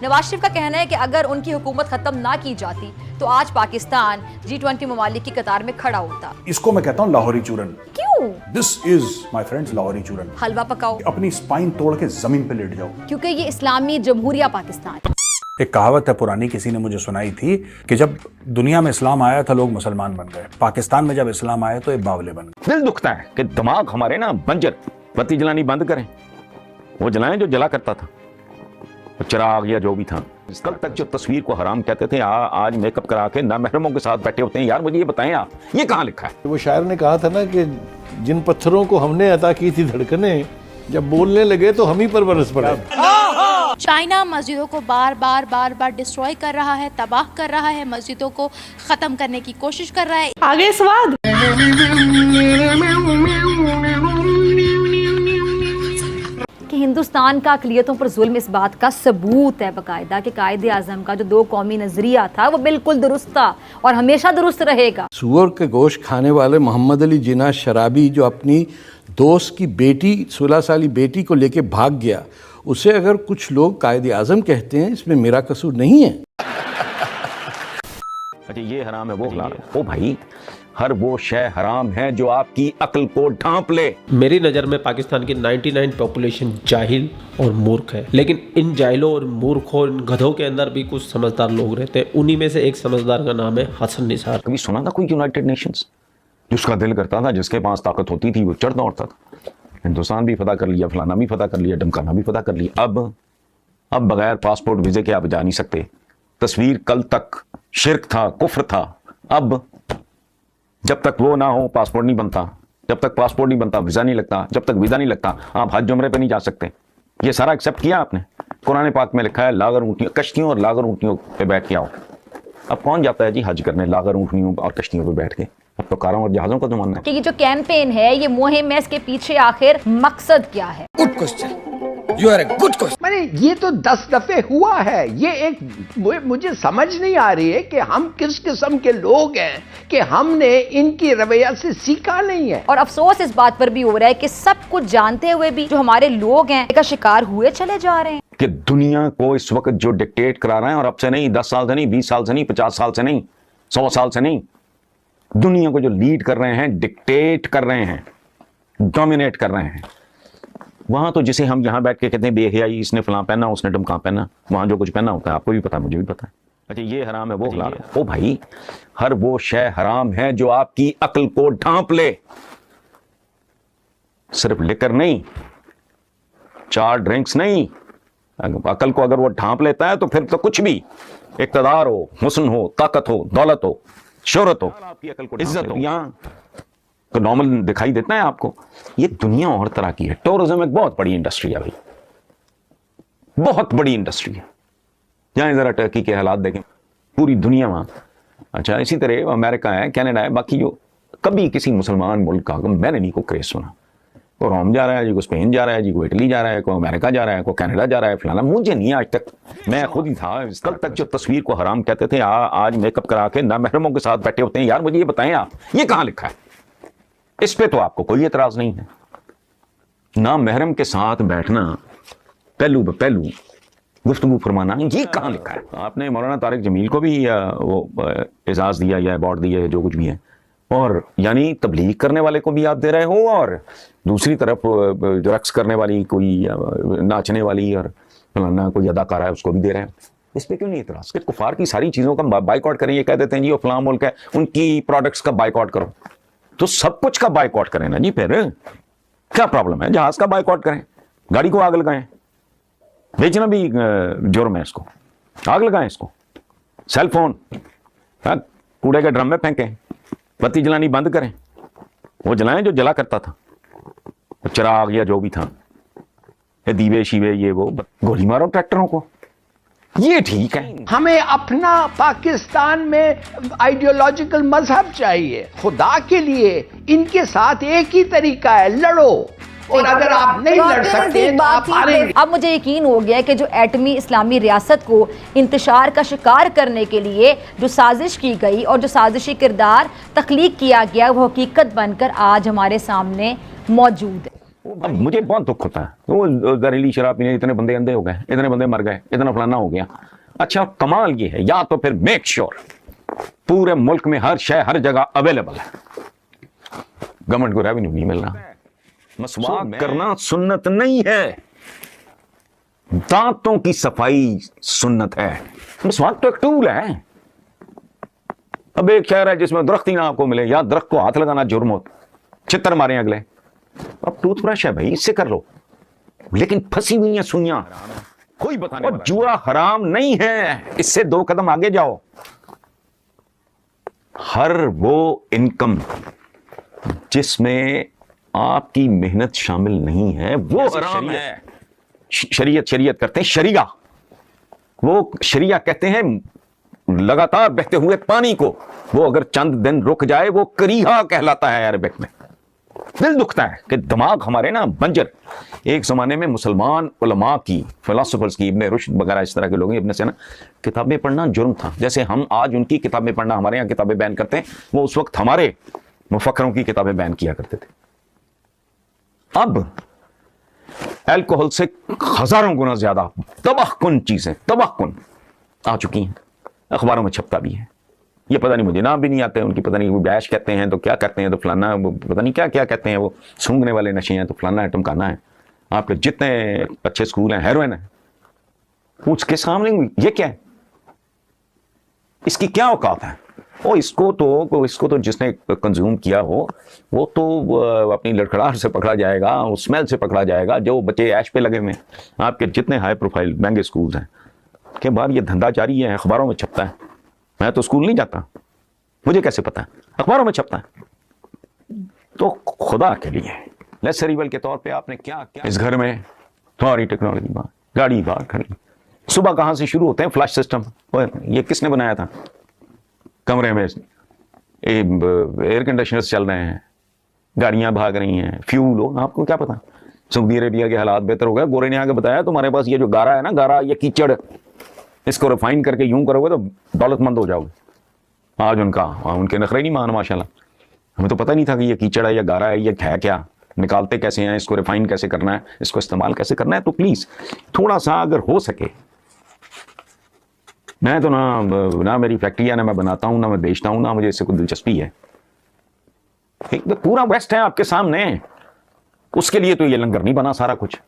नवाज शरीफ का कहना है कि अगर उनकी हुकूमत खत्म ना की जाती तो आज पाकिस्तान G20 ममालिक की कतार में खड़ा होता। इसको मैं कहता हूँ लाहौरी चूरन। क्यों? This is my friends Lahori चूरन। हलवा पकाओ, अपनी स्पाइन तोड़ के जमीन पे लेट जाओ, क्योंकि ये इस्लामी जमहूरिया पाकिस्तान। एक कहावत है पुरानी, किसी ने मुझे सुनाई थी कि जब दुनिया में इस्लाम आया था लोग मुसलमान बन गए, पाकिस्तान में जब इस्लाम आया तो ये बावले बन गए। दिल दुखता है कि दिमाग हमारे ना बंजर, बत्ती जलानी बंद करें, वो जलाएं जो जला करता था, चिराग या जो भी था। कल तक जो तस्वीर को हराम कहते थे आज मेकअप करा के नामहरमों के साथ बैठे होते हैं। यार मुझे ये बताएं आप, ये कहाँ लिखा है? वो शायर ने कहा था ना कि जिन पत्थरों को हमने अता की थी धड़कने, जब बोलने लगे तो हम ही पर बरस पड़े। चाइना मस्जिदों को बार बार डिस्ट्रॉय कर रहा है, तबाह कर रहा है, मस्जिदों को खत्म करने की कोशिश कर रहा है। आगे स्वाद कि हिंदुस्तान का अक़लियतों पर जुल्म इस बात का सबूत है बाकायदा कि कायदे आज़म का जो दो कौमी नजरिया था वो बिल्कुल दुरुस्त था और हमेशा दुरुस्त रहेगा। सुअर के गोश्त खाने वाले मोहम्मद अली जिन्ना शराबी जो अपनी दोस्त की बेटी 16 साली बेटी को लेके भाग गया, उसे अगर कुछ लोग कायदे आज़म कहते हैं, इसमें मेरा कसूर नहीं है। अच्छा ये हराम है वो हलाल है। ओ भाई, हर वो शय हराम है जो आपकी अक्ल को ढांप ले। मेरी नज़र में पाकिस्तान की 99 पॉपुलेशन जाहिल और मूर्ख है, लेकिन इन जाहिलों और मूर्खों, इन गधों के अंदर भी कुछ समझदार लोग रहते हैं। उन्हीं में से एक समझदार का नाम है हसन निसार। कभी सुना था कोई यूनाइटेड नेशंस? जिसका दिल करता था, जिसके पास ताकत होती थी, वो चढ़ दौड़ता था। हिंदुस्तान भी फतह कर लिया, फलाना भी फतह कर लिया, डमकाना भी फतह कर लिया। अब बगैर पासपोर्ट वीजे के आप जा नहीं सकते। तस्वीर कल तक शिर्क था, कुफ्र था। अब जब तक वो ना हो पासपोर्ट नहीं बनता, जब तक पासपोर्ट नहीं बनता वीजा नहीं लगता, जब तक वीजा नहीं लगता आप हज उम्रे पे नहीं जा सकते। ये सारा एक्सेप्ट किया आपने। कुरान पाक में लिखा है लागर ऊँटनियों, कश्तियों और लागर ऊँटनियों पे बैठ के आओ। अब कौन जाता है जी हज करने लागर ऊँटनियों और कश्तियों पे बैठ के? अब तो कारों और जहाजों का जमाना है। कि ये जो कैंपेन है, ये मुहिम है, इसके पीछे आखिर मकसद क्या है? Good question, you are a good question. मैंने ये तो 10 दफे हुआ है। ये एक मुझे समझ नहीं आ रही है कि हम किस किस्म के लोग हैं कि हमने इनकी रवैया से सीखा नहीं है। और अफसोस इस बात पर भी हो रहा है कि सब कुछ जानते हुए भी जो हमारे लोग हैं का शिकार हुए चले जा रहे हैं। कि दुनिया को इस वक्त जो डिक्टेट करा रहे हैं, और अब से नहीं, 10 साल से नहीं, 20 साल से नहीं, 50 साल से नहीं, 100 साल से नहीं, दुनिया को जो लीड कर रहे हैं, डिक्टेट कर रहे हैं, डोमिनेट कर रहे हैं, वहां तो जिसे हम यहां बैठ के कहते हैं बेहयाई, इसने फलां पहना, उसने डमका पहना, वहां जो कुछ पहना होता है आपको भी पता है, मुझे भी पता है। अच्छा ये हराम है वो हलाल है। ओ भाई, हर वो शय हराम है जो आपकी अक्ल को ढांप ले। सिर्फ लिकर नहीं, 4 ड्रिंक्स नहीं, अकल को अगर वो ढांप लेता है तो फिर तो कुछ भी, इक़्तिदार हो, हुस्न हो, ताकत हो, दौलत हो, शोहरत हो, इज्जत हो, यहाँ तो नॉर्मल दिखाई देता है आपको। ये दुनिया और तरह की है। टूरिज्म एक बहुत बड़ी इंडस्ट्री है भाई, बहुत बड़ी इंडस्ट्री है। जाएं जरा टर्की के हालात देखें, पूरी दुनिया वहां। अच्छा इसी तरह अमेरिका है, कनाडा है, बाकी जो कभी किसी मुसलमान मुल्क का मैंने नहीं को क्रेज सुना। को रोम जा रहा है जी, को स्पेन जा रहा है जी, को इटली जा रहा है, को अमेरिका जा रहा है, को कनाडा जा रहा है, फलाना। मुझे नहीं आज तक, मैं खुद ही था। कल तक जो तस्वीर को हराम कहते थे आज मेकअप करा के नामहरमों के साथ बैठे होते हैं। यार मुझे ये बताएं आप, ये कहाँ लिखा है? इस पे तो आपको कोई एतराज नहीं है। नामहरम के साथ बैठना, पहलू ब पहलू गुफ्तगू फरमाना, ये कहाँ लिखा है? आपने मौलाना तारिक जमील को भी वो एजाज दिया या अवार्ड दिया है, जो कुछ भी है, और यानी तबलीग करने वाले को भी आप दे रहे हो, और दूसरी तरफ जो रक्स करने वाली, कोई नाचने वाली और फलाना कोई अदाकारा है, उसको भी दे रहे हैं। इस पे क्यों नहीं इतराज? कि कुफार की सारी चीज़ों का बाइकआउट करें, ये कह देते हैं जी वो फलां मुल्क है, उनकी प्रोडक्ट्स का बाइकआउट करो, तो सब कुछ का बाइकआउट करें ना जी। फिर क्या प्रॉब्लम है? जहाज का बाइकआउट करें, गाड़ी को आग लगाएं, बेचना भी जुर्म है, इसको आग लगाएं, इसको सेल फोन कूड़े के ड्रम में फेंकें, बत्ती जलानी बंद करें, वो जलाएं जो जला करता था, चिराग या जो भी था, ये दीवे शीवे, ये वो, गोली मारो ट्रैक्टरों को, ये ठीक है। हमें अपना पाकिस्तान में आइडियोलॉजिकल मजहब चाहिए। खुदा के लिए इनके साथ एक ही तरीका है, लड़ो, और अगर आप नहीं लड़ सकते तो आप हारेंगे। अब मुझे यकीन हो गया कि जो एटमी इस्लामी रियासत को इंतशार का शिकार करने के लिए जो साजिश की गई और जो साजिशी किरदार तख्लीक किया गया, वो हकीकत बनकर आज हमारे सामने मौजूद है। अब मुझे बहुत दुख होता है, वो जहरीली शराब पीने इतने बंदे अंधे हो गए, इतने बंदे मर गए, इतना फलाना हो गया। अच्छा कमाल ये है, या तो फिर मेक श्योर पूरे मुल्क में हर शय हर जगह अवेलेबल है, गवर्नमेंट को रेवेन्यू नहीं मिल रहा। मसवाक करना सुन्नत नहीं है, दांतों की सफाई सुन्नत है। मसवाक तो एक टूल है। अब एक शहर है जिसमें दरख्त ही ना आपको मिले, या दरख्त को हाथ लगाना जुर्म हो, चित्तर मारे अगले। अब टूथब्रश है भाई, इससे कर लो, लेकिन फंसी हुई है सुइयां, कोई बताने वाला। जुआ हराम नहीं है, इससे 2 कदम आगे जाओ। हर वो इनकम जिसमें आपकी मेहनत शामिल नहीं है वो हराम है। शरीयत करते हैं शरिया, वो शरिया कहते हैं लगातार बहते हुए पानी को, वो अगर चंद दिन रुक जाए वो करीहा कहलाता है अरबिक में। दिल दुखता है कि दिमाग हमारे ना बंजर। एक जमाने में मुसलमान उलमा की, फिलोसोफर्स की, इब्ने रुश्द वगैरह इस तरह के लोग, इब्ने सीना, किताबें पढ़ना जुर्म था। जैसे हम आज उनकी किताबें पढ़ना, हमारे यहाँ किताबें बैन करते हैं, वो उस वक्त हमारे मुफक्करों की किताबें बैन किया करते थे। अब अल्कोहल से हजारों गुना ज्यादा तबाहकुन चीजें, तबाहकुन आ चुकी हैं, अखबारों में छपता भी है। ये पता नहीं, मुझे नाम भी नहीं आते उनकी, पता नहीं वो बैश कहते हैं तो क्या कहते हैं, तो फलाना, वो पता नहीं क्या क्या कहते हैं, वो सूंघने वाले नशे हैं तो फलाना है, टमकाना है। आपके जितने अच्छे स्कूल हैं हेरोइन है, पूछ के सामने ये क्या है, इसकी क्या औकात है। और इसको तो जिसने कंज्यूम किया हो वो तो अपनी लड़खड़ाहट से पकड़ा जाएगा, उस स्मेल से पकड़ा जाएगा। जो बच्चे ऐश पे लगे हुए हैं, आपके जितने हाई प्रोफाइल महंगे स्कूल हैं के बाद ये धंधा जारी है, अखबारों में छपता है। मैं तो स्कूल नहीं जाता, मुझे कैसे पता है, अखबारों में छपता है। तो खुदा के लिए लेसरीबल के तौर पे आपने क्या क्या इस घर में सारी टेक्नोलॉजी बाहर, गाड़ी बाहर खड़ी, सुबह कहां से शुरू होते हैं फ्लैश सिस्टम, ये किसने बनाया था, कमरे में एयर कंडीशनर्स चल रहे हैं, गाड़ियां भाग रही हैं, फ्यूल हो, आपको क्या पता। सऊदी अरेबिया के हालात बेहतर हो गए, गोरे ने आगे बताया तुम्हारे पास ये जो गारा है ना, गारा ये कीचड़, इसको रिफाइन करके यूं करोगे तो दौलतमंद हो जाओगे। आज उनके नखरे नहीं मान माशाल्लाह। हमें तो पता नहीं था कि ये कीचड़ है या गारा है, ये है क्या, निकालते कैसे हैं, इसको रिफाइन कैसे करना है, इसको इस्तेमाल कैसे करना है। तो प्लीज थोड़ा सा अगर हो सके, मैं तो ना मेरी फैक्ट्री है, ना मैं बनाता हूं, ना मैं बेचता हूं, ना मुझे इससे कोई दिलचस्पी है। तो पूरा वेस्ट है आपके सामने, उसके लिए तो ये लंगर नहीं बना सारा कुछ।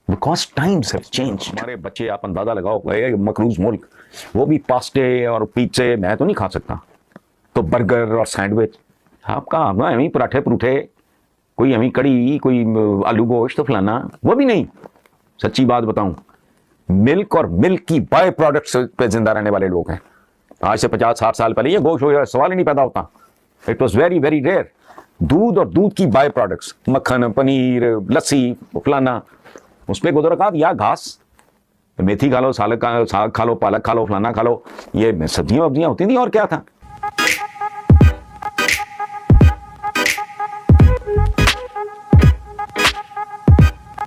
Because times have changed. हमारे बच्चे, आप अंदाजा लगाओ, मकरूज मुल्क, वो भी पास्ते और पिज्जे मैं तो नहीं खा सकता, तो बर्गर और सैंडविच आपका हमें पराठे परूठे, कोई हमें कड़ी, कोई आलू गोश्त तो फलाना, वो भी नहीं। सच्ची बात बताऊं, मिल्क और मिल्क की बाय प्रोडक्ट्स पे जिंदा रहने वाले लोग हैं। आज से 50-60 साल पहले ये गोश्त हो सवाल ही नहीं पैदा होता। It was very very rare. दूध और दूध की बाय प्रोडक्ट्स, मक्खन, पनीर, लस्सी, फलाना, उस पर गुदरकात या घास, मेथी खा लो, साग खा लो, पालक खा लो, फलाना खा लो, ये सब्जियां वब्जियां होती थी और क्या था।